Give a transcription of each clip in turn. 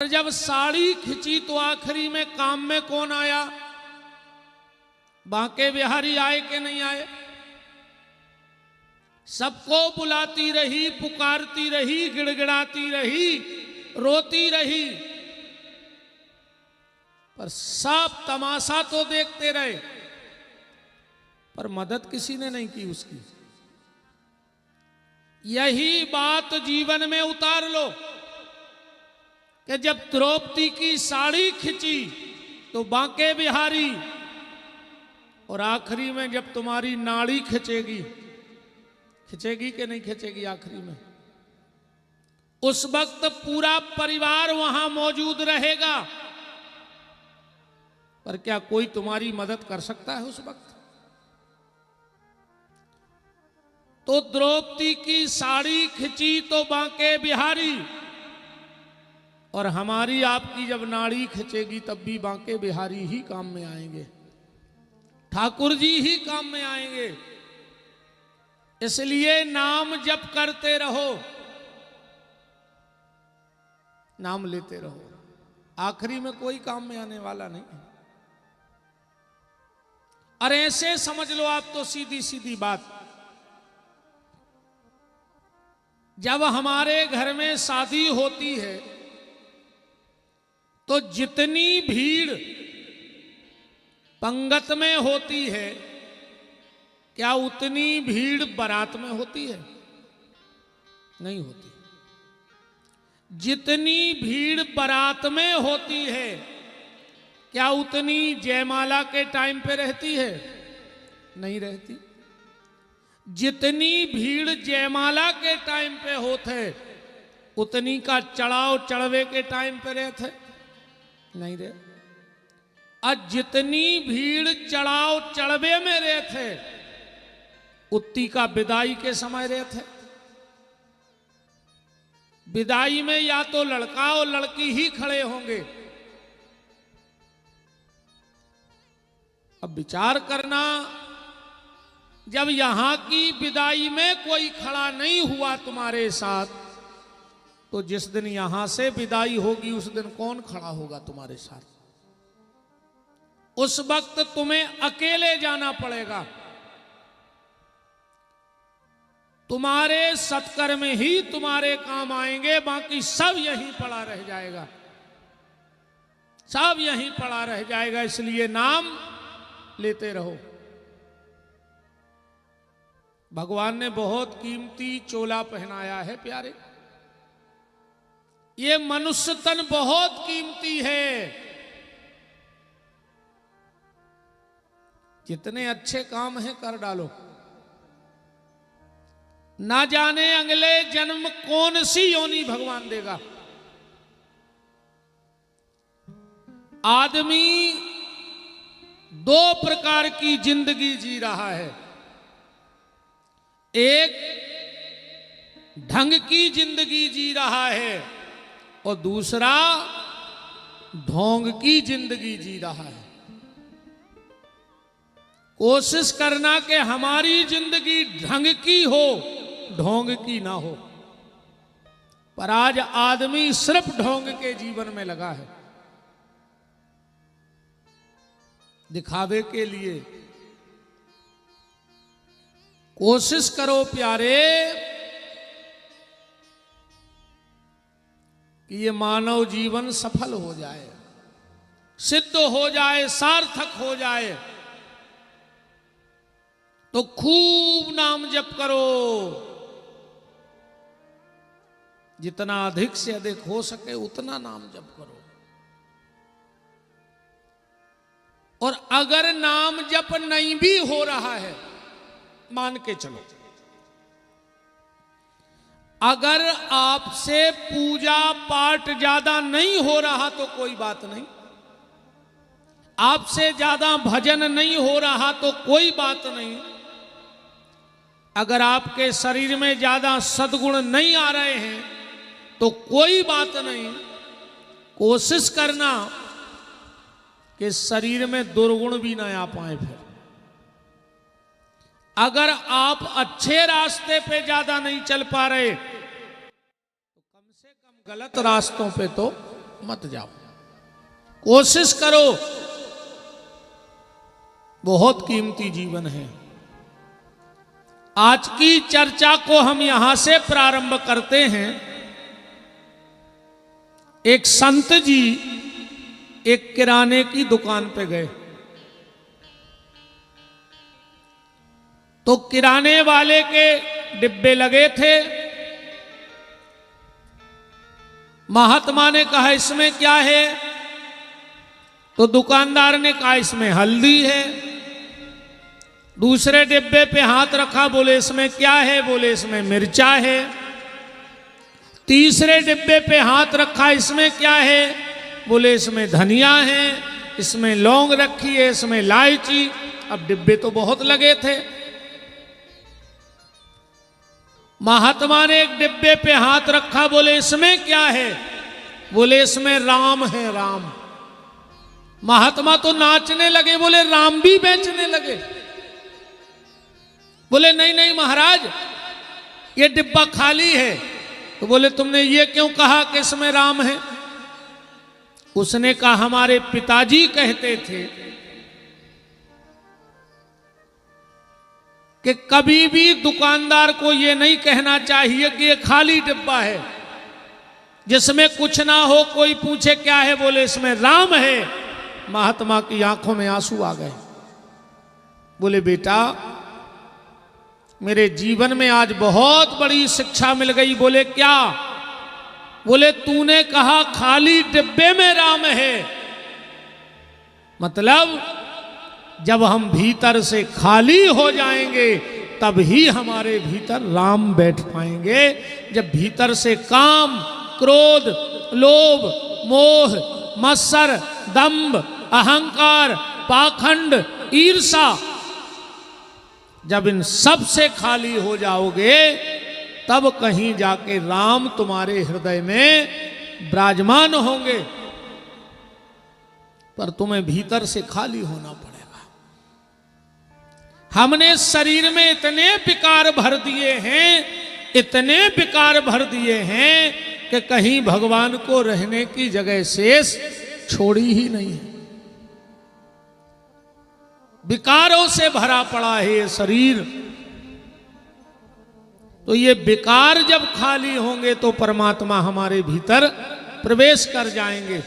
जब साड़ी खिंची तो आखिरी में काम में कौन आया? बांके बिहारी आए कि नहीं आए? सबको बुलाती रही, पुकारती रही, गिड़गिड़ाती रही, रोती रही, पर सब तमाशा तो देखते रहे, पर मदद किसी ने नहीं की उसकी। यही बात जीवन में उतार लो कि जब द्रौपदी की साड़ी खिंची तो बांके बिहारी, और आखिरी में जब तुम्हारी नाड़ी खिंचेगी, खिंचेगी कि नहीं खिंचेगी आखिरी में, उस वक्त पूरा परिवार वहां मौजूद रहेगा, पर क्या कोई तुम्हारी मदद कर सकता है उस वक्त? तो द्रौपदी की साड़ी खिंची तो बांके बिहारी, और हमारी आपकी जब नाड़ी खिंचेगी तब भी बांके बिहारी ही काम में आएंगे, ठाकुर जी ही काम में आएंगे। इसलिए नाम जप करते रहो, नाम लेते रहो, आखिरी में कोई काम में आने वाला नहीं। और ऐसे समझ लो आप तो सीधी सीधी बात, जब हमारे घर में शादी होती है तो जितनी भीड़ पंगत में होती है, क्या उतनी भीड़ बारात में होती है? नहीं होती। जितनी भीड़ बारात में होती है, क्या उतनी जयमाला के टाइम पे रहती है? नहीं रहती। जितनी भीड़ जयमाला के टाइम पे होते, उतनी का चढ़ाव चढ़वे के टाइम पे रहते? नहीं रहे। और जितनी भीड़ चढ़ाव चढ़वे में रहते, उतनी का विदाई के समय रहते। विदाई में या तो लड़का और लड़की ही खड़े होंगे। अब विचार करना, जब यहां की विदाई में कोई खड़ा नहीं हुआ तुम्हारे साथ, तो जिस दिन यहां से विदाई होगी उस दिन कौन खड़ा होगा तुम्हारे साथ? उस वक्त तुम्हें अकेले जाना पड़ेगा। तुम्हारे सत्कर्म ही तुम्हारे काम आएंगे, बाकी सब यहीं पड़ा रह जाएगा, सब यहीं पड़ा रह जाएगा। इसलिए नाम लेते रहो। भगवान ने बहुत कीमती चोला पहनाया है प्यारे। ये मनुष्य तन बहुत कीमती है। जितने अच्छे काम हैं कर डालो, ना जाने अगले जन्म कौन सी योनि भगवान देगा। आदमी दो प्रकार की जिंदगी जी रहा है, एक ढंग की जिंदगी जी रहा है और दूसरा ढोंग की जिंदगी जी रहा है। कोशिश करना कि हमारी जिंदगी ढंग की हो, ढोंग की ना हो। पर आज आदमी सिर्फ ढोंग के जीवन में लगा है, दिखावे के लिए। कोशिश करो प्यारे कि ये मानव जीवन सफल हो जाए, सिद्ध हो जाए, सार्थक हो जाए। तो खूब नाम जप करो, जितना अधिक से अधिक हो सके उतना नाम जप करो। और अगर नाम जप नहीं भी हो रहा है, मान के चलो, अगर आपसे पूजा पाठ ज्यादा नहीं हो रहा तो कोई बात नहीं, आपसे ज्यादा भजन नहीं हो रहा तो कोई बात नहीं, अगर आपके शरीर में ज्यादा सद्गुण नहीं आ रहे हैं तो कोई बात नहीं। कोशिश करना कि शरीर में दुर्गुण भी ना आ पाए। फिर अगर आप अच्छे रास्ते पे ज्यादा नहीं चल पा रहे तो कम से कम गलत रास्तों पे तो मत जाओ, कोशिश करो। बहुत कीमती जीवन है। आज की चर्चा को हम यहां से प्रारंभ करते हैं। एक संत जी एक किराने की दुकान पे गए, तो किराने वाले के डिब्बे लगे थे। महात्मा ने कहा इसमें क्या है, तो दुकानदार ने कहा इसमें हल्दी है। दूसरे डिब्बे पे हाथ रखा, बोले इसमें क्या है, बोले इसमें मिर्चा है। तीसरे डिब्बे पे हाथ रखा, इसमें क्या है, बोले इसमें धनिया है, इसमें लौंग रखी है, इसमें इलायची। अब डिब्बे तो बहुत लगे थे। महात्मा ने एक डिब्बे पे हाथ रखा, बोले इसमें क्या है, बोले इसमें राम है, राम। महात्मा तो नाचने लगे, बोले राम भी बेचने लगे। बोले नहीं नहीं महाराज, ये डिब्बा खाली है। तो बोले तुमने ये क्यों कहा कि इसमें राम है? उसने कहा हमारे पिताजी कहते थे कि कभी भी दुकानदार को ये नहीं कहना चाहिए कि ये खाली डिब्बा है जिसमें कुछ ना हो। कोई पूछे क्या है, बोले इसमें राम है। महात्मा की आंखों में आंसू आ गए। बोले बेटा, मेरे जीवन में आज बहुत बड़ी शिक्षा मिल गई। बोले क्या? बोले तूने कहा खाली डिब्बे में राम है, मतलब जब हम भीतर से खाली हो जाएंगे तब ही हमारे भीतर राम बैठ पाएंगे। जब भीतर से काम, क्रोध, लोभ, मोह, मत्सर, दंभ, अहंकार, पाखंड, ईर्षा, जब इन सब से खाली हो जाओगे तब कहीं जाके राम तुम्हारे हृदय में विराजमान होंगे। पर तुम्हें भीतर से खाली होना पड़ेगा। हमने शरीर में इतने विकार भर दिए हैं, इतने विकार भर दिए हैं कि कहीं भगवान को रहने की जगह शेष छोड़ी ही नहीं है। विकारों से भरा पड़ा है ये शरीर। तो ये विकार जब खाली होंगे तो परमात्मा हमारे भीतर प्रवेश कर जाएंगे।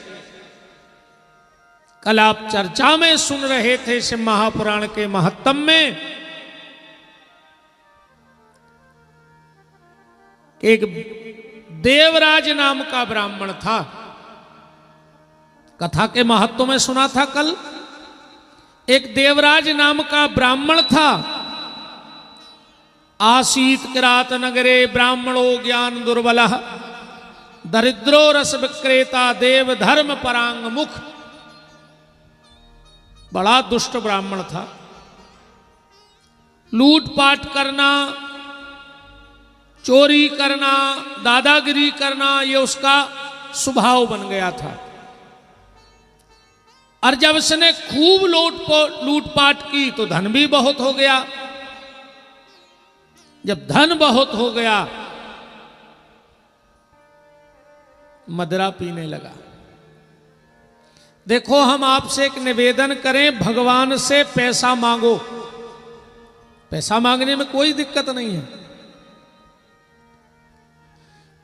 कल आप चर्चा में सुन रहे थे शिव महापुराण के महत्तम में एक देवराज नाम का ब्राह्मण था। कथा के महत्व में सुना था कल। एक देवराज नाम का ब्राह्मण था। आसीत किरात नगरे ब्राह्मणो ज्ञान दुर्बलः दरिद्रो रस विक्रेता देव धर्म परांग मुख। बड़ा दुष्ट ब्राह्मण था। लूटपाट करना, चोरी करना, दादागिरी करना, ये उसका स्वभाव बन गया था। और जब उसने खूब लूटपाट की तो धन भी बहुत हो गया। जब धन बहुत हो गया, मदिरा पीने लगा। देखो, हम आपसे एक निवेदन करें, भगवान से पैसा मांगो। पैसा मांगने में कोई दिक्कत नहीं है,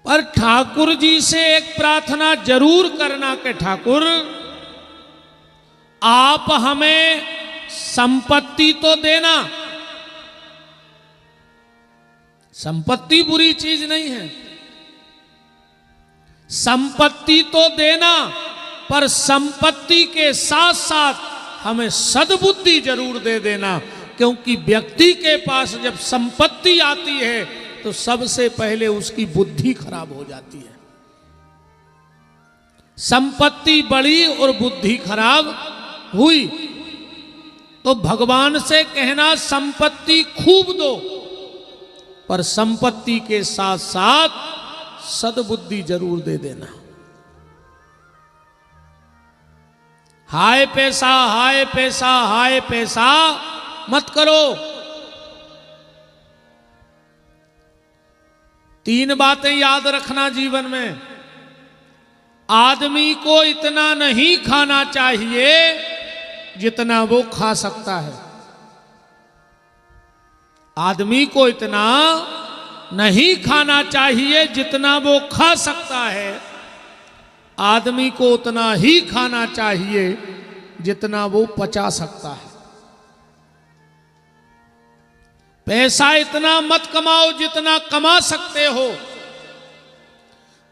पर ठाकुर जी से एक प्रार्थना जरूर करना कि ठाकुर आप हमें संपत्ति तो देना। संपत्ति बुरी चीज नहीं है, संपत्ति तो देना, पर संपत्ति के साथ साथ हमें सद्बुद्धि जरूर दे देना। क्योंकि व्यक्ति के पास जब संपत्ति आती है तो सबसे पहले उसकी बुद्धि खराब हो जाती है। संपत्ति बढ़ी और बुद्धि खराब हुई तो भगवान से कहना संपत्ति खूब दो, पर संपत्ति के साथ साथ सद्बुद्धि जरूर दे देना। हाय पैसा, हाय पैसा, हाय पैसा मत करो। 3 बातें याद रखना जीवन में। आदमी को इतना नहीं खाना चाहिए जितना वो खा सकता है। आदमी को इतना नहीं खाना चाहिए जितना वो खा सकता है। आदमी को उतना ही खाना चाहिए जितना वो पचा सकता है। पैसा इतना मत कमाओ जितना कमा सकते हो।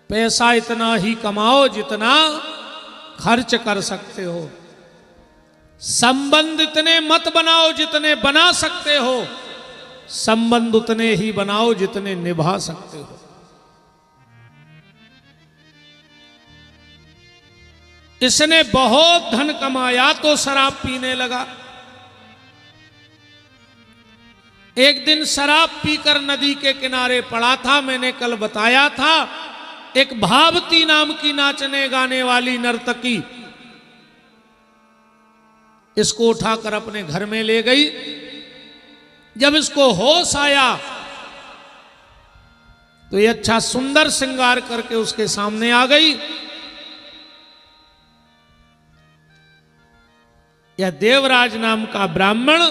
पैसा इतना ही कमाओ जितना खर्च कर सकते हो। संबंध इतने मत बनाओ जितने बना सकते हो। संबंध उतने ही बनाओ जितने निभा सकते हो। इसने बहुत धन कमाया तो शराब पीने लगा। एक दिन शराब पीकर नदी के किनारे पड़ा था। मैंने कल बताया था, एक भावती नाम की नाचने गाने वाली नर्तकी इसको उठाकर अपने घर में ले गई। जब इसको होश आया तो ये अच्छा सुंदर श्रृंगार करके उसके सामने आ गई। यह देवराज नाम का ब्राह्मण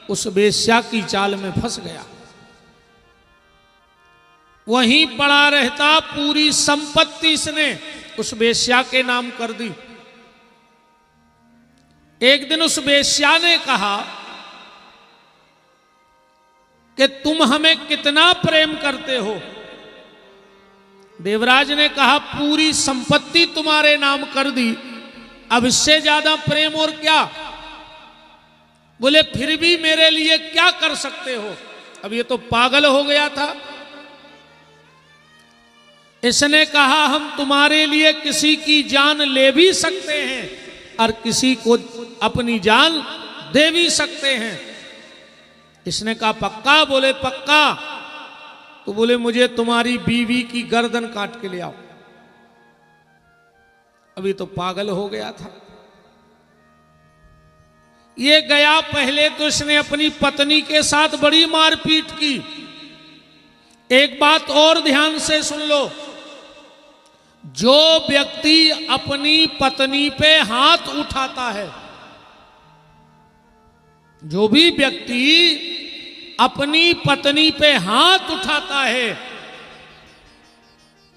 उस वेश्या की चाल में फंस गया। वहीं पड़ा रहता, पूरी संपत्ति इसने उस वेश्या के नाम कर दी। एक दिन उस वेश्या ने कहा कि तुम हमें कितना प्रेम करते हो। देवराज ने कहा, पूरी संपत्ति तुम्हारे नाम कर दी, अब इससे ज्यादा प्रेम और क्या। बोले फिर भी मेरे लिए क्या कर सकते हो। अब ये तो पागल हो गया था। इसने कहा, हम तुम्हारे लिए किसी की जान ले भी सकते हैं और किसी को अपनी जान दे भी सकते हैं। इसने कहा, पक्का। बोले पक्का। तो बोले मुझे तुम्हारी बीवी की गर्दन काट के ले आओ। अभी तो पागल हो गया था। ये गया। पहले तो इसने अपनी पत्नी के साथ बड़ी मारपीट की। एक बात और ध्यान से सुन लो, जो व्यक्ति अपनी पत्नी पे हाथ उठाता है, जो भी व्यक्ति अपनी पत्नी पे हाथ उठाता है,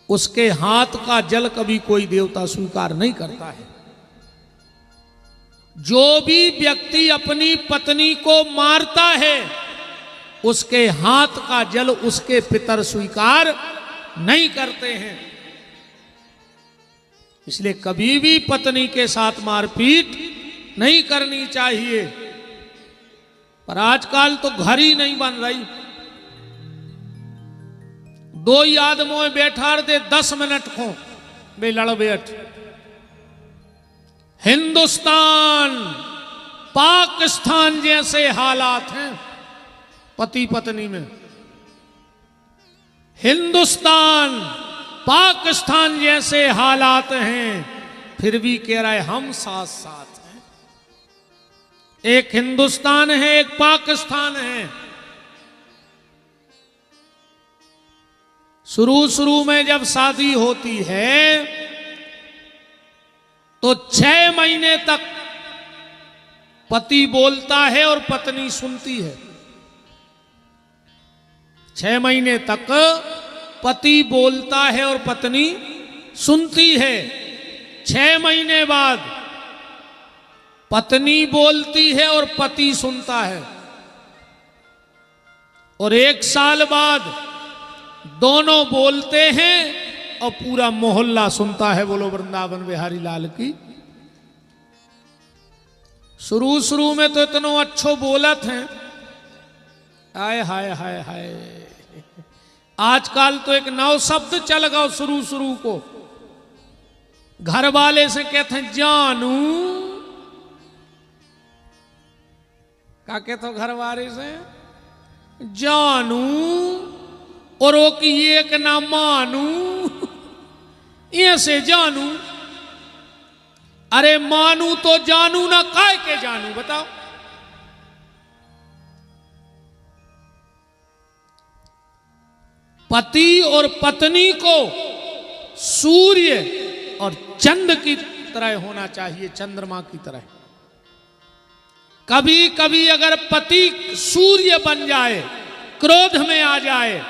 उसके हाथ का जल कभी कोई देवता स्वीकार नहीं करता है। जो भी व्यक्ति अपनी पत्नी को मारता है, उसके हाथ का जल उसके पितर स्वीकार नहीं करते हैं। इसलिए कभी भी पत्नी के साथ मारपीट नहीं करनी चाहिए। पर आजकल तो घर ही नहीं बन रही। दो ही आदमों बैठा दे 10 मिनट को बे लड़ बैठ। हिंदुस्तान पाकिस्तान जैसे हालात हैं पति पत्नी में। हिंदुस्तान पाकिस्तान जैसे हालात हैं, फिर भी कह रहा है हम साथ साथ हैं। एक हिंदुस्तान है, एक पाकिस्तान है। शुरू में जब शादी होती है तो 6 महीने तक पति बोलता है और पत्नी सुनती है। 6 महीने तक पति बोलता है और पत्नी सुनती है। 6 महीने बाद पत्नी बोलती है और पति सुनता है। और 1 साल बाद दोनों बोलते हैं और पूरा मोहल्ला सुनता है। बोलो वृंदावन बिहारी लाल की। शुरू में तो इतनो अच्छो बोलत हैं। हाय हाय हाय हाय। आजकल तो एक नव शब्द चल गया शुरू को। घर वाले से कहते हैं जानू। क्या कहते हो घर वाले से? जानू। और वो की एक ना मानू। ऐसे जानू। अरे मानू तो जानू ना, काय के जानू बताओ। पति और पत्नी को सूर्य और चंद्र की तरह होना चाहिए, चंद्रमा की तरह। कभी कभी अगर पति सूर्य बन जाए, क्रोध में आ जाए,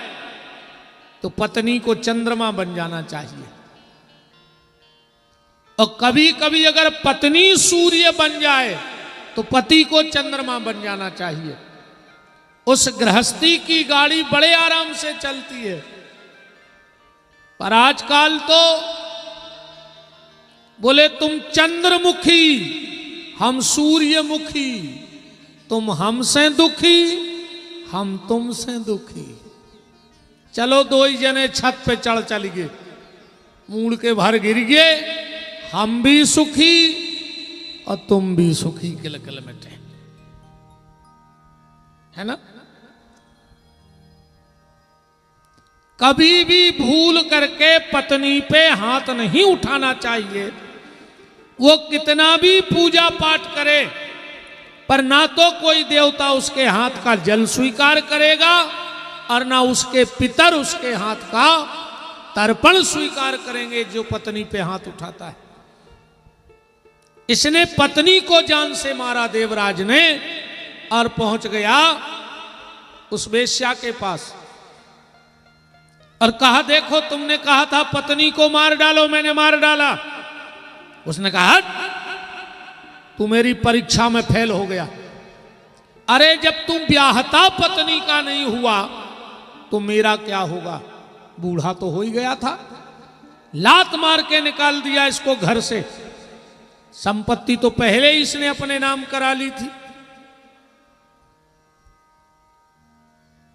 तो पत्नी को चंद्रमा बन जाना चाहिए। और कभी कभी अगर पत्नी सूर्य बन जाए तो पति को चंद्रमा बन जाना चाहिए। उस गृहस्थी की गाड़ी बड़े आराम से चलती है। पर आजकल तो बोले तुम चंद्रमुखी, हम सूर्यमुखी, तुम हमसे दुखी, हम तुमसे दुखी। चलो दो ही जने छत पे चल गए, मूड़ के भर गिर गए, हम भी सुखी और तुम भी सुखी, किलकिल मिटे, है ना। कभी भी भूल करके पत्नी पे हाथ नहीं उठाना चाहिए। वो कितना भी पूजा पाठ करे, पर ना तो कोई देवता उसके हाथ का जल स्वीकार करेगा और ना उसके पितर उसके हाथ का तर्पण स्वीकार करेंगे जो पत्नी पे हाथ उठाता है। इसने पत्नी को जान से मारा देवराज ने, और पहुंच गया उस वेश्या के पास और कहा, देखो तुमने कहा था पत्नी को मार डालो, मैंने मार डाला। उसने कहा, हट, तू मेरी परीक्षा में फेल हो गया। अरे जब तुम ब्याहता पत्नी का नहीं हुआ तो मेरा क्या होगा? बूढ़ा तो हो ही गया था। लात मार के निकाल दिया इसको घर से। संपत्ति तो पहले ही इसने अपने नाम करा ली थी।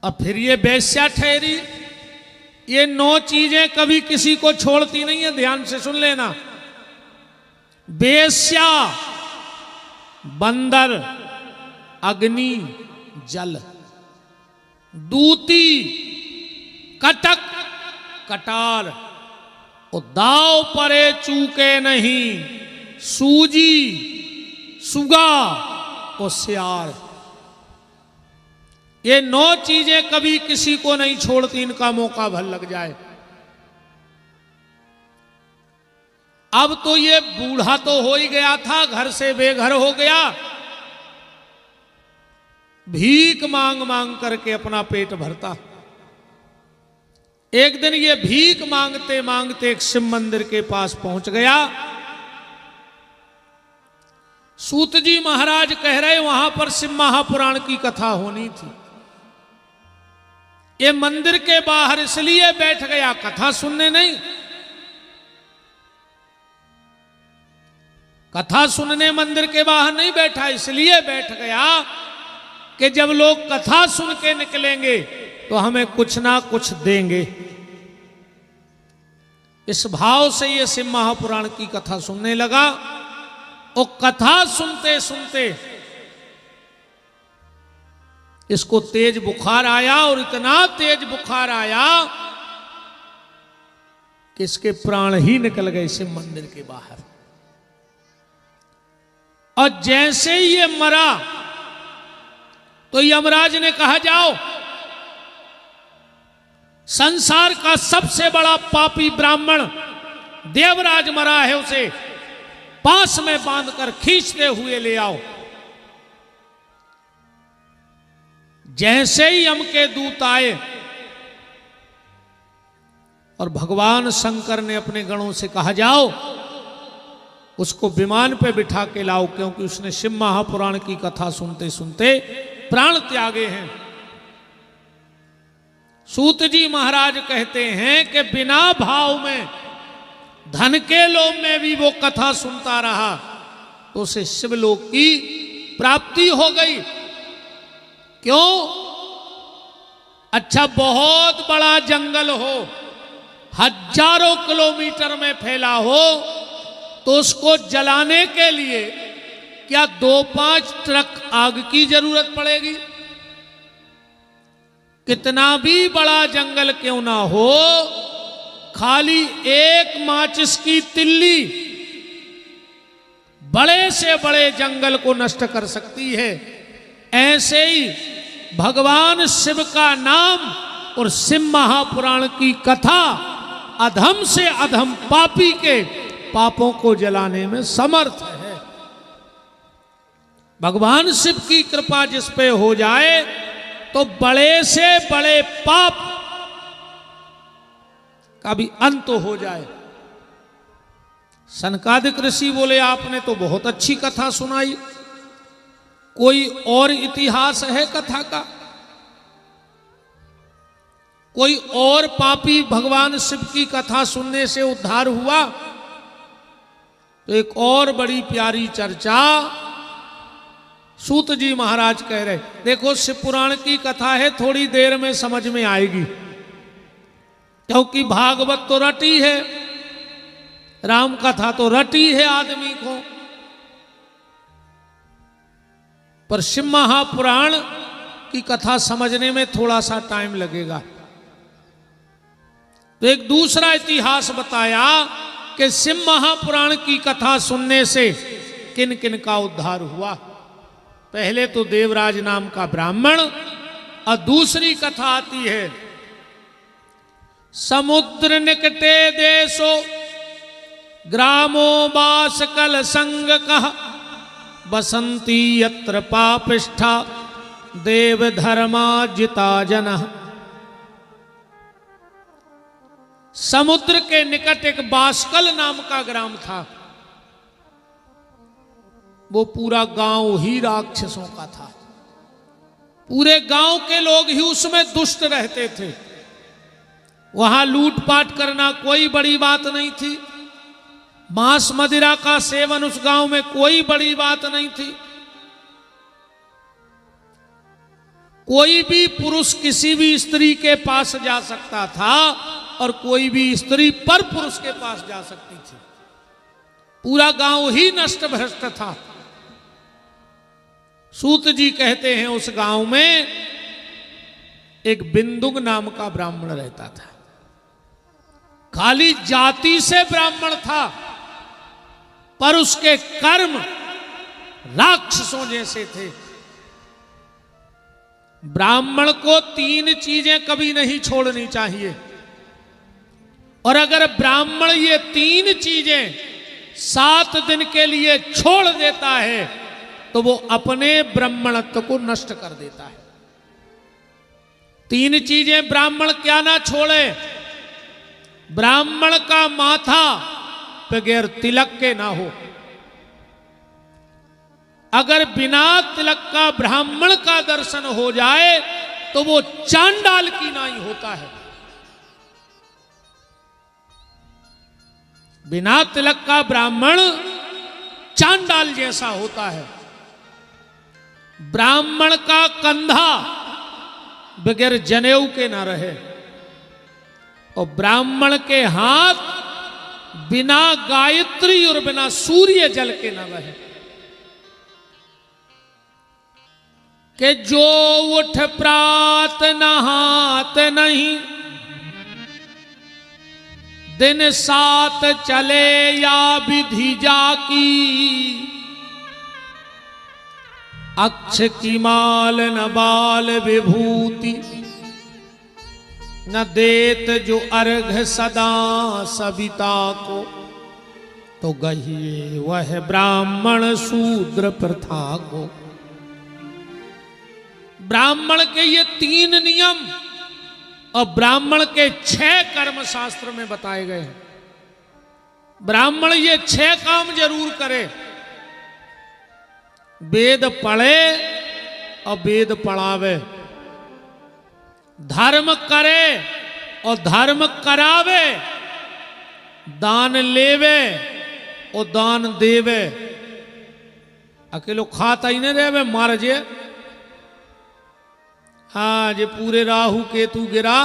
और फिर ये वेश्या ठहरी। ये 9 चीजें कभी किसी को छोड़ती नहीं है, ध्यान से सुन लेना। वेश्या, बंदर, अग्नि, जल, दूती, कटक, कटार, और दाव परे चूके नहीं, सूजी, सुगा और सियार। ये 9 चीजें कभी किसी को नहीं छोड़ती, इनका मौका भर लग जाए। अब तो ये बूढ़ा तो हो ही गया था, घर से बेघर हो गया, भीख मांग मांग करके अपना पेट भरता। एक दिन ये भीख मांगते मांगते एक शिव मंदिर के पास पहुंच गया। सूत जी महाराज कह रहे वहां पर शिव महापुराण की कथा होनी थी। ये मंदिर के बाहर इसलिए बैठ गया, कथा सुनने नहीं, कथा सुनने मंदिर के बाहर नहीं बैठा, इसलिए बैठ गया कि जब लोग कथा सुन के निकलेंगे तो हमें कुछ ना कुछ देंगे। इस भाव से ये शिव महापुराण की कथा सुनने लगा। और कथा सुनते सुनते इसको तेज बुखार आया, और इतना तेज बुखार आया कि इसके प्राण ही निकल गए शिव मंदिर के बाहर। और जैसे ही ये मरा तो यमराज ने कहा, जाओ, संसार का सबसे बड़ा पापी ब्राह्मण देवराज मरा है, उसे पास में बांधकर खींचते हुए ले आओ। जैसे ही यम के दूत आए और भगवान शंकर ने अपने गणों से कहा, जाओ उसको विमान पे बिठा के लाओ, क्योंकि उसने शिव महापुराण की कथा सुनते सुनते प्राण त्यागे हैं। सूत जी महाराज कहते हैं कि बिना भाव में, धन के लोभ में भी वो कथा सुनता रहा तो उसे शिवलोक की प्राप्ति हो गई। क्यों? अच्छा, बहुत बड़ा जंगल हो, हजारों किलोमीटर में फैला हो, तो उसको जलाने के लिए क्या 2-5 ट्रक आग की जरूरत पड़ेगी? कितना भी बड़ा जंगल क्यों ना हो, खाली एक माचिस की तिल्ली बड़े से बड़े जंगल को नष्ट कर सकती है। ऐसे ही भगवान शिव का नाम और शिव महापुराण की कथा अधम से अधम पापी के पापों को जलाने में समर्थ है। भगवान शिव की कृपा जिस पे हो जाए तो बड़े से बड़े पाप का भी अंत हो जाए। सनकादिक ऋषि बोले, आपने तो बहुत अच्छी कथा सुनाई, कोई और इतिहास है कथा का? कोई और पापी भगवान शिव की कथा सुनने से उद्धार हुआ? तो एक और बड़ी प्यारी चर्चा सूत जी महाराज कह रहे, देखो शिव पुराण की कथा है, थोड़ी देर में समझ में आएगी, क्योंकि भागवत तो रटी है, राम कथा तो रटी है आदमी को, पर शिव महापुराण की कथा समझने में थोड़ा सा टाइम लगेगा। तो एक दूसरा इतिहास बताया कि शिव महापुराण की कथा सुनने से किन किन का उद्धार हुआ। पहले तो देवराज नाम का ब्राह्मण, और दूसरी कथा आती है, समुद्र निकटे देशो ग्रामो बास कल संग कह बसंती यत्र पापिष्ठा देव धर्मा जिता जन। समुद्र के निकट एक बासकल नाम का ग्राम था, वो पूरा गांव ही राक्षसों का था, पूरे गांव के लोग ही उसमें दुष्ट रहते थे। वहां लूटपाट करना कोई बड़ी बात नहीं थी, मांस मदिरा का सेवन उस गांव में कोई बड़ी बात नहीं थी। कोई भी पुरुष किसी भी स्त्री के पास जा सकता था और कोई भी स्त्री पर पुरुष के पास जा सकती थी। पूरा गांव ही नष्ट भ्रष्ट था। सूत जी कहते हैं उस गांव में एक बिंदुक नाम का ब्राह्मण रहता था। खाली जाति से ब्राह्मण था, पर उसके कर्म राक्षसों जैसे थे। ब्राह्मण को 3 चीजें कभी नहीं छोड़नी चाहिए, और अगर ब्राह्मण ये 3 चीजें 7 दिन के लिए छोड़ देता है तो वो अपने ब्राह्मणत्व को नष्ट कर देता है। 3 चीजें ब्राह्मण क्या ना छोड़े? ब्राह्मण का माथा बगैर तिलक के ना हो। अगर बिना तिलक का ब्राह्मण का दर्शन हो जाए तो वो चांडाल की नाई होता है। बिना तिलक का ब्राह्मण चांडाल जैसा होता है। ब्राह्मण का कंधा बगैर जनेऊ के ना रहे, और ब्राह्मण के हाथ बिना गायत्री और बिना सूर्य जल के ना रहे। कि जो उठ प्रात नहात नहीं, दिन 7 चले या विधि जाकी, अक्ष की माल न बाल विभूति, न देत जो अर्घ सदा सविता को, तो गहिए वह ब्राह्मण शूद्र प्रथा को। ब्राह्मण के ये 3 नियम और ब्राह्मण के 6 कर्म शास्त्र में बताए गए हैं। ब्राह्मण ये 6 काम जरूर करे। वेद पढ़े और वेद पढ़ावे, धर्म करे और धर्म करावे, दान लेवे और दान देवे। अकेलो खाता ही नहीं रहे मार जे। हाँ, जे पूरे राहु केतु गिरा,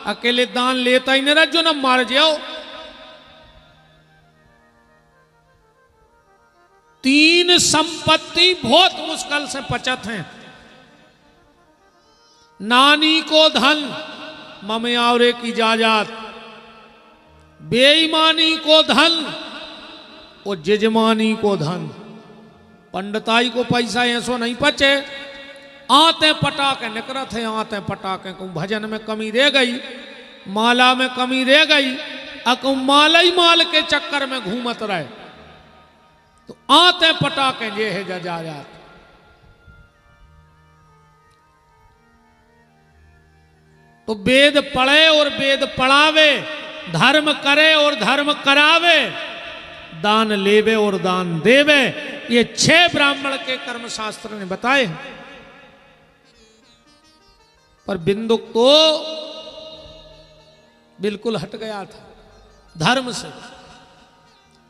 अकेले दान लेता ही नहीं रहा, जो ना मार जाओ। 3 संपत्ति बहुत मुश्किल से बचत हैं। नानी को धन, ममयावरे की जायदाद, बेईमानी को धन और जजमानी को धन। पंडिताई को पैसा ऐसो नहीं बचे, आते पटाके निकरत है, आते पटाके को भजन में कमी रह गई, माला में कमी रह गई, अको माल ही माल के चक्कर में घूमत रहे तो आते पटाके जे है जा तो वेद पढ़े और वेद पढ़ावे, धर्म करे और धर्म करावे, दान लेवे और दान देवे, ये 6 ब्राह्मण के कर्म शास्त्र ने बताए। पर बिंदुक तो बिल्कुल हट गया था धर्म से।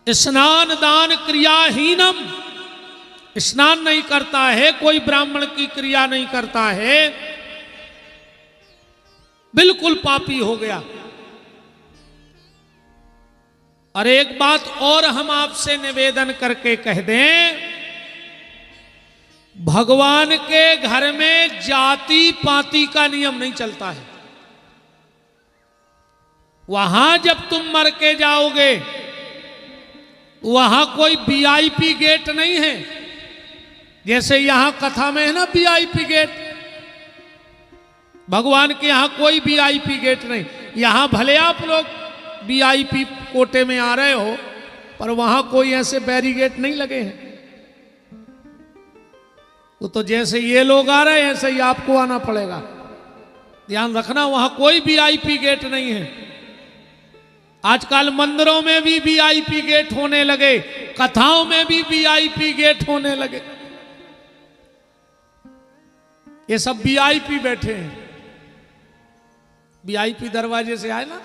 स्नान दान क्रियाहीनम, स्नान नहीं करता है कोई, ब्राह्मण की क्रिया नहीं करता है, बिल्कुल पापी हो गया। और एक बात और हम आपसे निवेदन करके कह दें, भगवान के घर में जाति पाति का नियम नहीं चलता है। वहां जब तुम मर के जाओगे वहां कोई वीआईपी गेट नहीं है, जैसे यहां कथा में है ना वीआईपी गेट। भगवान के यहां कोई वीआईपी गेट नहीं। यहां भले आप लोग वीआईपी कोटे में आ रहे हो, पर वहां कोई ऐसे बैरिगेट नहीं लगे हैं। वो तो जैसे ये लोग आ रहे हैं ऐसे ही आपको आना पड़ेगा। ध्यान रखना, वहां कोई वीआईपी गेट नहीं है। आजकल मंदिरों में भी वीआईपी गेट होने लगे, कथाओं में भी वीआईपी गेट होने लगे। ये सब वीआईपी बैठे हैं। वीआईपी दरवाजे से आए ना,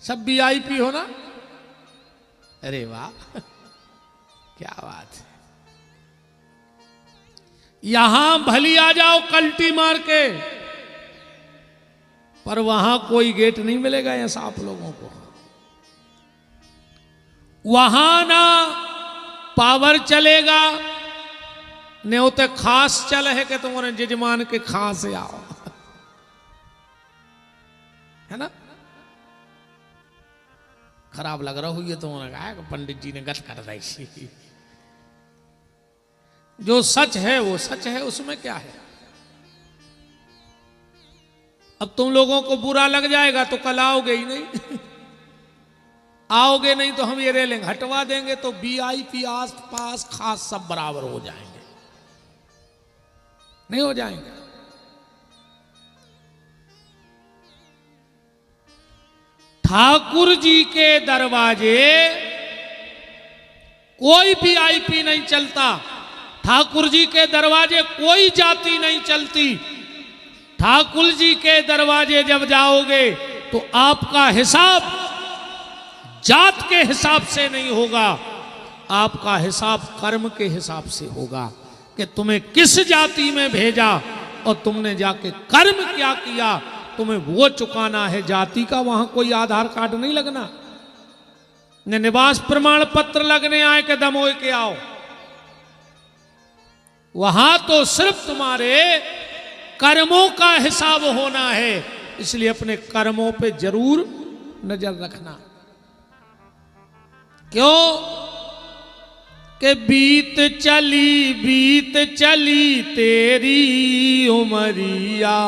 सब वीआईपी हो ना। अरे वाह, क्या बात है। यहां भली आ जाओ कल्टी मार के, पर वहां कोई गेट नहीं मिलेगा ऐसा आप लोगों को। वहां ना पावर चलेगा, न्योते खास चल है कि तुम्हारे जजमान के खास से आओ, है ना। खराब लग रहा हो ये तो उन्होंने कहा कि पंडित जी ने गत कर दी। जो सच है वो सच है, उसमें क्या है। अब तुम लोगों को बुरा लग जाएगा तो कल आओगे ही नहीं। आओगे नहीं तो हम ये रेलिंग हटवा देंगे, तो वीआईपी आस पास खास सब बराबर हो जाएंगे, नहीं हो जाएंगे। ठाकुर जी के दरवाजे कोई वीआईपी नहीं चलता। ठाकुर जी के दरवाजे कोई जाति नहीं चलती। ठाकुर जी के दरवाजे जब जाओगे तो आपका हिसाब जात के हिसाब से नहीं होगा, आपका हिसाब कर्म के हिसाब से होगा कि तुम्हें किस जाति में भेजा और तुमने जाके कर्म क्या किया, तुम्हें वो चुकाना है। जाति का वहां कोई आधार कार्ड नहीं लगना, न निवास प्रमाण पत्र लगने आए कि दमोए के आओ। वहां तो सिर्फ तुम्हारे कर्मों का हिसाब होना है, इसलिए अपने कर्मों पे जरूर नजर रखना। क्यों कि बीत चली तेरी उमरिया,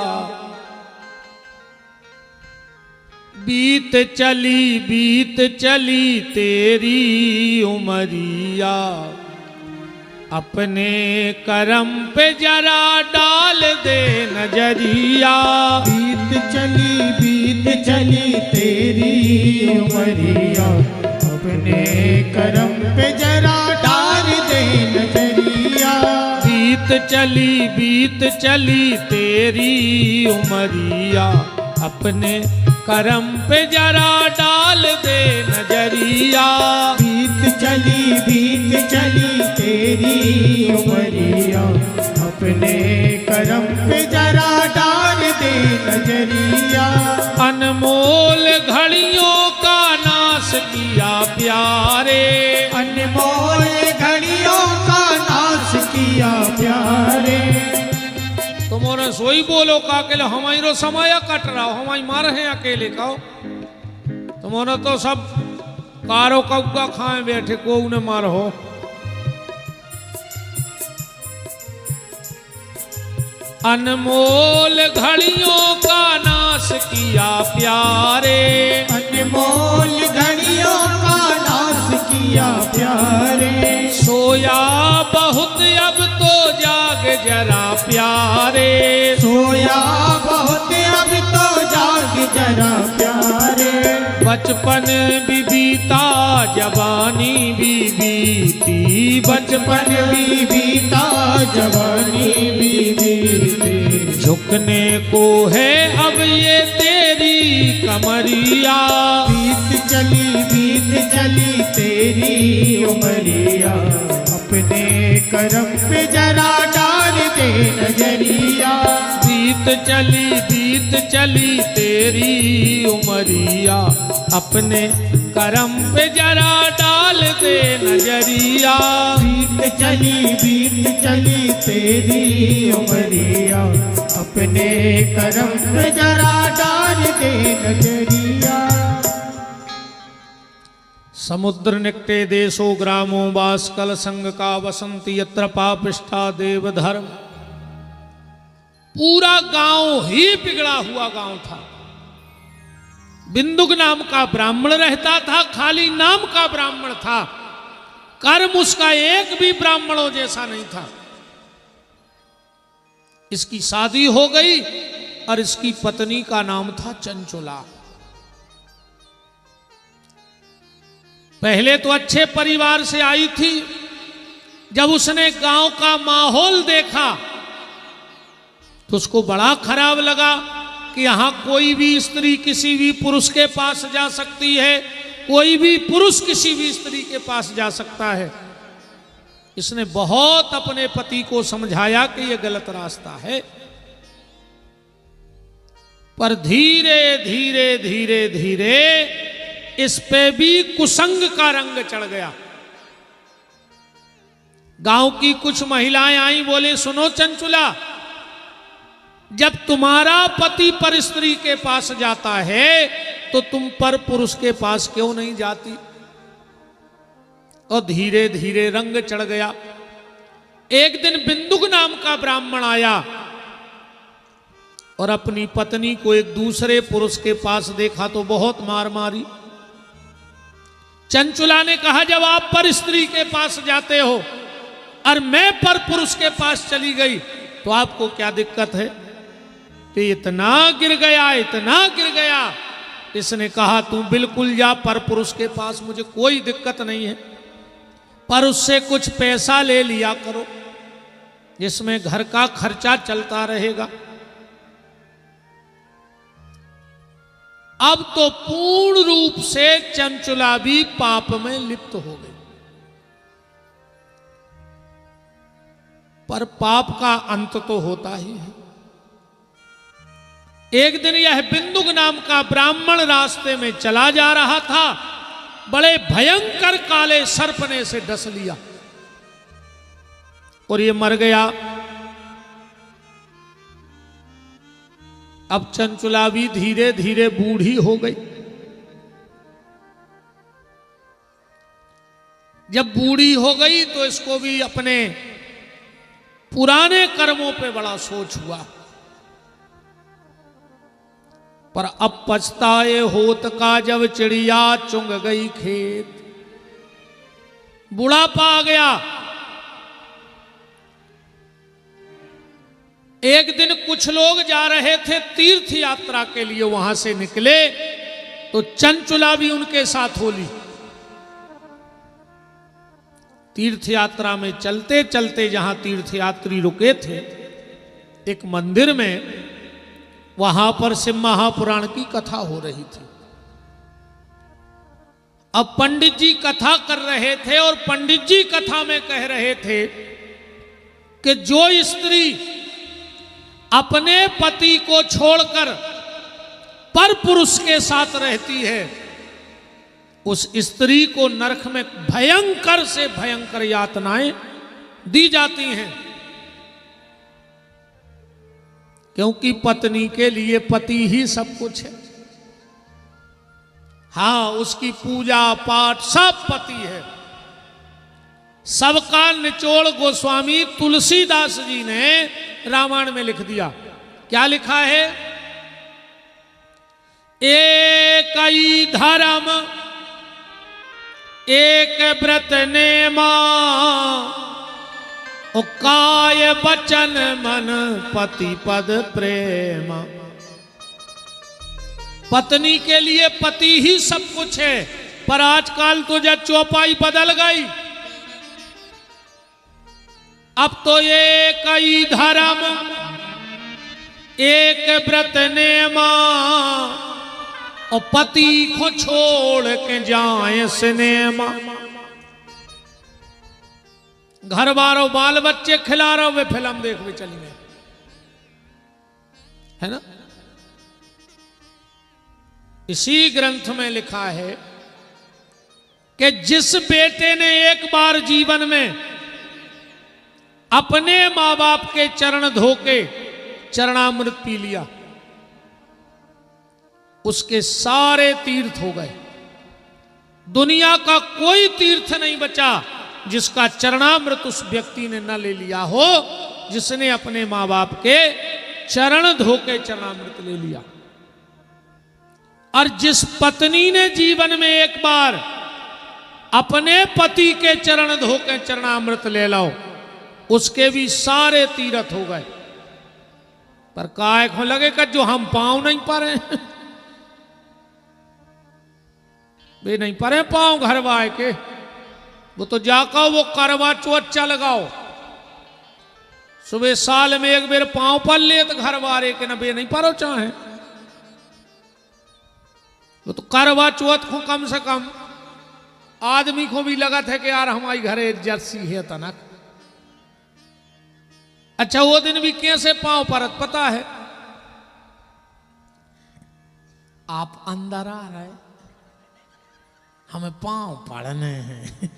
बीत चली तेरी उमरिया, अपने करम पे जरा डाल दे नजरिया। बीत चली तेरी उमरिया, अपने करम पे जरा डाल दे नजरिया। बीत चली तेरी उमरिया, अपने करम पे जरा डाल दे नजरिया। बीत चली तेरी उमरिया, अपने करम पे जरा डाल दे नजरिया। अनमोल घड़ियों का नाश किया प्यारे, अनमोल घड़ियों का नाश किया प्यारे। तुम्हारे सोई बोलो का अकेले हमारी समय कट रहा हो, हमारी मार है अकेले का। तुम्हारा तो सब कारो कौका खाए बैठे, को उन्हें मार हो। अनमोल घड़ियों का नाश नाश किया प्यारे। अनमोल घड़ियों का नाश किया प्यारे। सोया बहुत अब तो जाग जरा प्यारे। सोया बहुत अब तो जाग जरा प्यारे। बचपन भी बीता जवानी भी बीती। बचपन भी बीता जवानी भी बीती। झुकने को है अब ये तेरी कमरिया। बीत चली तेरी उमरिया। अपने करम पे जरा डाल दे नजरिया। बीत चली तेरी उमरिया। अपने करम पे जरा डाल दे नजरिया। बीत चली तेरी उमरिया। अपने करम पे जरा डाल दे नजरिया। समुद्र निकटे देशो ग्रामो बास्कल संग का वसंती यत्र पापिष्ठा देव धर्म। पूरा गांव ही बिगड़ा हुआ गांव था। बिंदुक नाम का ब्राह्मण रहता था, खाली नाम का ब्राह्मण था, कर्म उसका एक भी ब्राह्मणों जैसा नहीं था। इसकी शादी हो गई और इसकी पत्नी का नाम था चंचुला। पहले तो अच्छे परिवार से आई थी। जब उसने गांव का माहौल देखा तो उसको बड़ा खराब लगा कि यहां कोई भी स्त्री किसी भी पुरुष के पास जा सकती है, कोई भी पुरुष किसी भी स्त्री के पास जा सकता है। इसने बहुत अपने पति को समझाया कि यह गलत रास्ता है, पर धीरे धीरे धीरे धीरे इस पे भी कुसंग का रंग चढ़ गया। गांव की कुछ महिलाएं आई, बोले सुनो चंचुला, जब तुम्हारा पति पर स्त्री के पास जाता है तो तुम पर पुरुष के पास क्यों नहीं जाती? और धीरे धीरे रंग चढ़ गया। एक दिन बिंदुक नाम का ब्राह्मण आया और अपनी पत्नी को एक दूसरे पुरुष के पास देखा तो बहुत मार मारी। चंचुला ने कहा, जब आप पर स्त्री के पास जाते हो और मैं पर पुरुष के पास चली गई तो आपको क्या दिक्कत है? कि इतना गिर गया। इसने कहा, तू बिल्कुल जा पर पुरुष के पास, मुझे कोई दिक्कत नहीं है, पर उससे कुछ पैसा ले लिया करो जिसमें घर का खर्चा चलता रहेगा। अब तो पूर्ण रूप से चंचुला भी पाप में लिप्त हो गई। पर पाप का अंत तो होता ही है। एक दिन यह बिंदुक नाम का ब्राह्मण रास्ते में चला जा रहा था, बड़े भयंकर काले सर्प ने इसे डस लिया और ये मर गया। अब चंचुला भी धीरे धीरे बूढ़ी हो गई। जब बूढ़ी हो गई तो इसको भी अपने पुराने कर्मों पे बड़ा सोच हुआ, पर अब पछताए होत का जब चिड़िया चुंग गई खेत। बुढ़ापा आ गया। एक दिन कुछ लोग जा रहे थे तीर्थ यात्रा के लिए, वहां से निकले तो चंचुला भी उनके साथ हो ली। तीर्थ यात्रा में चलते चलते जहां तीर्थयात्री रुके थे एक मंदिर में, वहां पर शिव महापुराण की कथा हो रही थी। अब पंडित जी कथा कर रहे थे और पंडित जी कथा में कह रहे थे कि जो स्त्री अपने पति को छोड़कर पर पुरुष के साथ रहती है उस स्त्री को नरक में भयंकर से भयंकर यातनाएं दी जाती हैं, क्योंकि पत्नी के लिए पति ही सब कुछ है। हाँ, उसकी पूजा पाठ सब पति है। सबका निचोड़ गोस्वामी तुलसीदास जी ने रामायण में लिख दिया। क्या लिखा है? एक ही धर्म एक व्रत नेमा, ओ काय वचन मन पति पद प्रेम। पत्नी के लिए पति ही सब कुछ है, पर आजकल तो जब चौपाई बदल गई, अब तो एक ही धर्म एक व्रत नेमा, और पति को छोड़ के जाए सिनेमा। घर बारो बाल बच्चे खिला रहे वे फिल्म देख भी चली गए, है ना। इसी ग्रंथ में लिखा है कि जिस बेटे ने एक बार जीवन में अपने मां बाप के चरण धोके चरणामृत पी लिया, उसके सारे तीर्थ हो गए। दुनिया का कोई तीर्थ नहीं बचा जिसका चरणामृत उस व्यक्ति ने न ले लिया हो, जिसने अपने मां बाप के चरण धोके चरणामृत ले लिया। और जिस पत्नी ने जीवन में एक बार अपने पति के चरण धोके चरणामृत ले लो, उसके भी सारे तीर्थ हो गए। पर काय को लगेगा जो हम पांव नहीं पा रहे हैं, वे नहीं पा रहे पांव घर वाए के, वो तो जाकर वो करवा चौथ चल लगाओ, सुबह साल में एक बेर पांव पल ले तो घर वारे के न बे नहीं पारो चाहे। वो तो करवा चौथ को कम से कम आदमी को भी लगा था कि यार हमारी घरे जर्सी है तनक। अच्छा वो दिन भी कैसे पांव परत पता है, आप अंदर आ रहे हमें पांव पड़ने हैं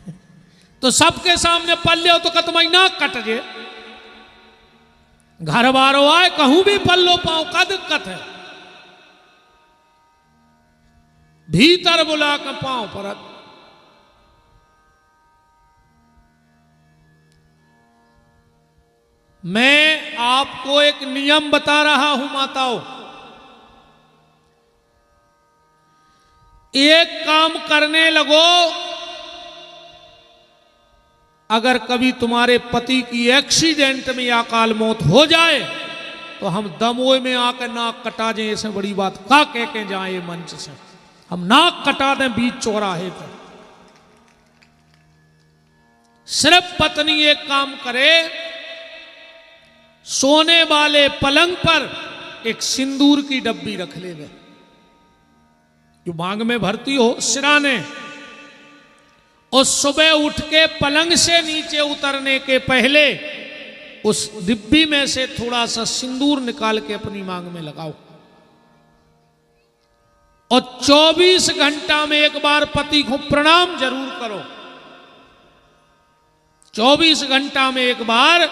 तो सबके सामने पल्ले हो तो कतमाई ना कट जे, घर बारो आए कहूं भी पल्लो पांव का दिक्कत है, भीतर बुला कर पांव परत। मैं आपको एक नियम बता रहा हूं माताओं, एक काम करने लगो, अगर कभी तुम्हारे पति की एक्सीडेंट में या अकाल मौत हो जाए तो हम दमोह में आकर नाक कटा जाए, ऐसे बड़ी बात का कह के जाए मंच से, हम नाक कटा दें बीच चौराहे पर। सिर्फ पत्नी एक काम करे, सोने वाले पलंग पर एक सिंदूर की डब्बी रख ले गए, जो मांग में भरती हो सिराने, और सुबह उठ के पलंग से नीचे उतरने के पहले उस डिब्बी में से थोड़ा सा सिंदूर निकाल के अपनी मांग में लगाओ, और 24 घंटा में एक बार पति को प्रणाम जरूर करो। 24 घंटा में एक बार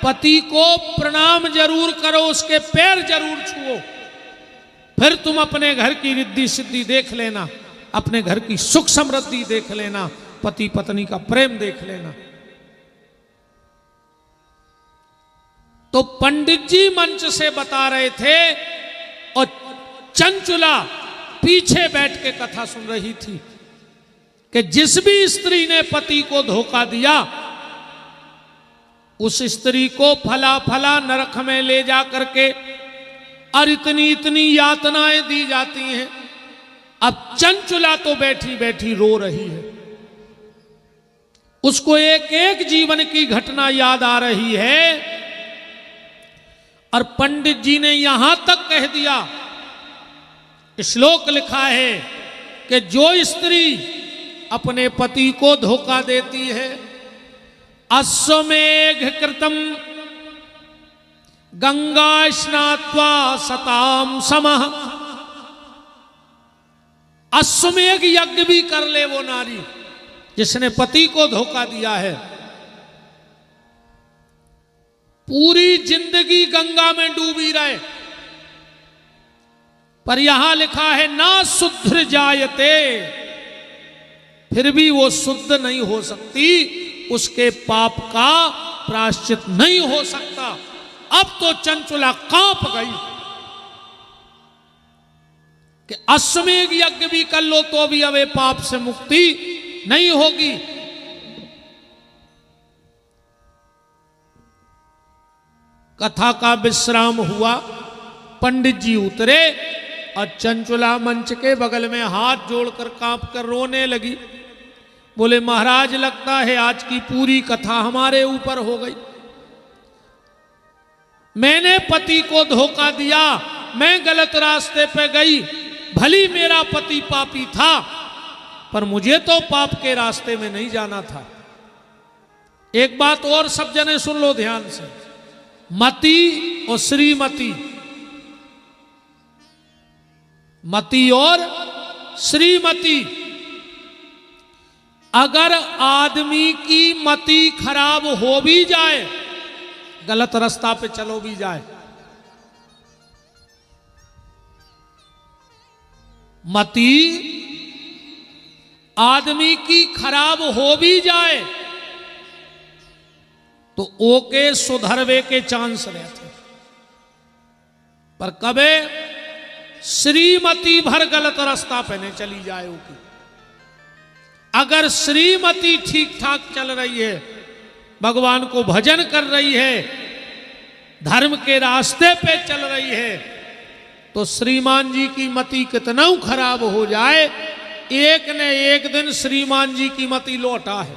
पति को प्रणाम जरूर करो, उसके पैर जरूर छुओ, फिर तुम अपने घर की रिद्धि सिद्धि देख लेना, अपने घर की सुख समृद्धि देख लेना, पति पत्नी का प्रेम देख लेना। तो पंडित जी मंच से बता रहे थे और चंचुला पीछे बैठ के कथा सुन रही थी कि जिस भी स्त्री ने पति को धोखा दिया, उस स्त्री को फला फला नरक में ले जा करके और इतनी इतनी यातनाएं दी जाती हैं। अब चंचुला तो बैठी बैठी रो रही है, उसको एक एक जीवन की घटना याद आ रही है, और पंडित जी ने यहां तक कह दिया, श्लोक लिखा है कि जो स्त्री अपने पति को धोखा देती है, अश्वमेघ कृतम गंगा स्नात्वा सताम समः, अश्वमेघ यज्ञ भी कर ले वो नारी जिसने पति को धोखा दिया है, पूरी जिंदगी गंगा में डूबी रहे, पर यहां लिखा है ना शुद्ध जायते, फिर भी वो शुद्ध नहीं हो सकती, उसके पाप का प्रायश्चित नहीं हो सकता। अब तो चंचुला कांप गई, कि अश्वमेध यज्ञ भी कर लो तो भी अब पाप से मुक्ति नहीं होगी। कथा का विश्राम हुआ, पंडित जी उतरे और चंचुला मंच के बगल में हाथ जोड़कर कांप कर रोने लगी। बोले महाराज लगता है आज की पूरी कथा हमारे ऊपर हो गई। मैंने पति को धोखा दिया, मैं गलत रास्ते पे गई। भली मेरा पति पापी था, पर मुझे तो पाप के रास्ते में नहीं जाना था। एक बात और सब जने सुन लो ध्यान से, मति और श्रीमती, मति और श्रीमती, अगर आदमी की मति खराब हो भी जाए, गलत रास्ता पे चलो भी जाए, मति आदमी की खराब हो भी जाए तो ओके सुधरवे के चांस रहते, पर कबे श्रीमती भर गलत रास्ता पे नहीं चली जाए ओके। अगर श्रीमती ठीक ठाक चल रही है, भगवान को भजन कर रही है, धर्म के रास्ते पे चल रही है, तो श्रीमान जी की मति कितना खराब हो जाए, एक ने एक दिन श्रीमान जी की मति लौटा है,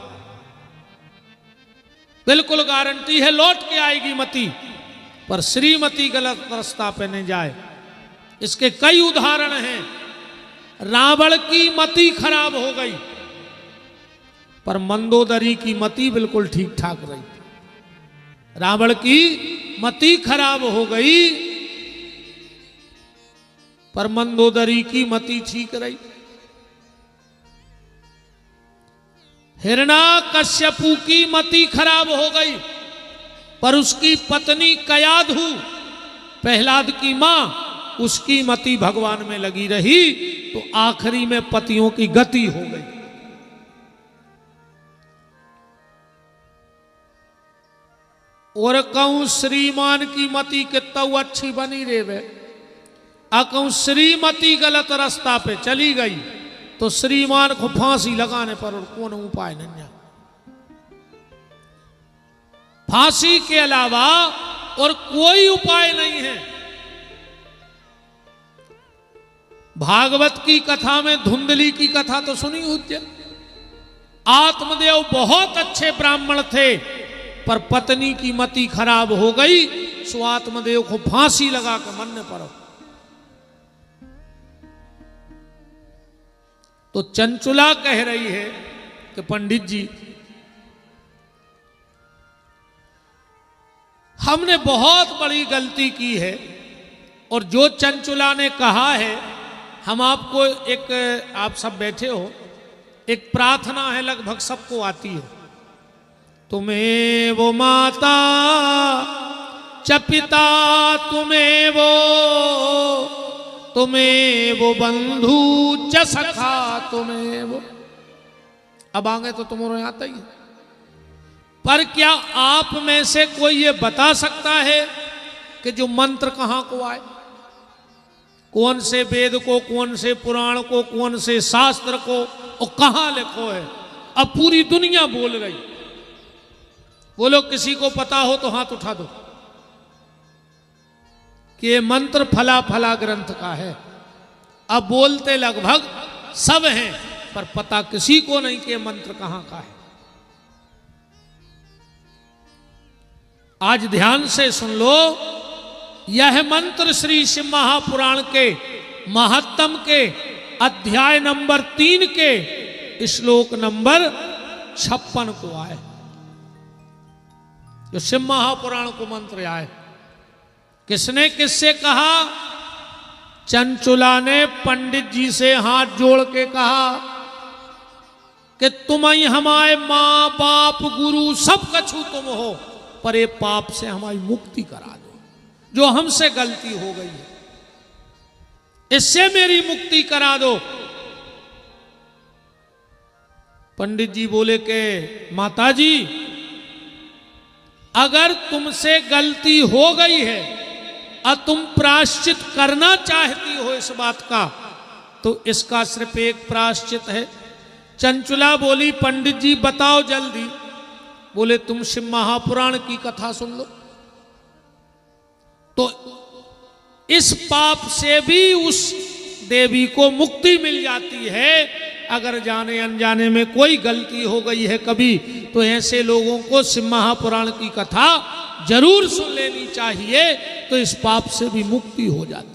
बिल्कुल गारंटी है लौट के आएगी मति, पर श्रीमती गलत रास्ता पे नहीं जाए। इसके कई उदाहरण हैं। रावण की मति खराब हो गई, पर मंदोदरी की मति बिल्कुल ठीक ठाक रही। रावण की मति खराब हो गई, पर मंदोदरी की मति ठीक रही। हिरण्याकश्यपु की मति खराब हो गई, पर उसकी पत्नी कयाधु, प्रहलाद की मां, उसकी मति भगवान में लगी रही, तो आखिरी में पतियों की गति हो गई। और कहूं श्रीमान की मति कितना अच्छी बनी रेवे, कहूं श्रीमती गलत रास्ता पे चली गई, तो श्रीमान को फांसी लगाने पर और कौन उपाय नहीं है। फांसी के अलावा और कोई उपाय नहीं है। भागवत की कथा में धुंधली की कथा तो सुनी हुई। आत्मदेव बहुत अच्छे ब्राह्मण थे, पर पत्नी की मति खराब हो गई, सो आत्मदेव को फांसी लगा कर मरने पड़ा। तो चंचुला कह रही है कि पंडित जी, हमने बहुत बड़ी गलती की है, और जो चंचुला ने कहा है, हम आपको एक, आप सब बैठे हो, एक प्रार्थना है, लगभग सबको आती है। तुम्हें वो माता च पिता, तुम्हें वो बंधु च सखा, तुम्हें वो। अब आगे तो तुम्हारे आता ही है, पर क्या आप में से कोई ये बता सकता है कि जो मंत्र कहां को आए, कौन से वेद को, कौन से पुराण को, कौन से शास्त्र को, और कहां लिखो है? अब पूरी दुनिया बोल रही। बोलो किसी को पता हो तो हाथ उठा दो कि ये मंत्र फला फला ग्रंथ का है। अब बोलते लगभग सब हैं, पर पता किसी को नहीं कि ये मंत्र कहां का है। आज ध्यान से सुन लो, यह मंत्र श्री शिव महापुराण के महत्तम के अध्याय नंबर 3 के श्लोक नंबर 56 को आए, जो शिव महापुराण को मंत्र आए। किसने किससे कहा? चंचुला ने पंडित जी से हाथ जोड़ के कहा कि तुम ही हमारे माँ बाप गुरु सब कछु तुम हो, पर ये पाप से हमारी मुक्ति करा दो, जो हमसे गलती हो गई है, इससे मेरी मुक्ति करा दो। पंडित जी बोले कि माता जी, अगर तुमसे गलती हो गई है और तुम प्रायश्चित करना चाहती हो इस बात का, तो इसका सिर्फ एक प्रायश्चित है। चंचुला बोली पंडित जी बताओ जल्दी। बोले तुम शिव महापुराण की कथा सुन लो, तो इस पाप से भी उस देवी को मुक्ति मिल जाती है। अगर जाने अनजाने में कोई गलती हो गई है कभी, तो ऐसे लोगों को शिव महापुराण की कथा जरूर सुन लेनी चाहिए, तो इस पाप से भी मुक्ति हो जाती है।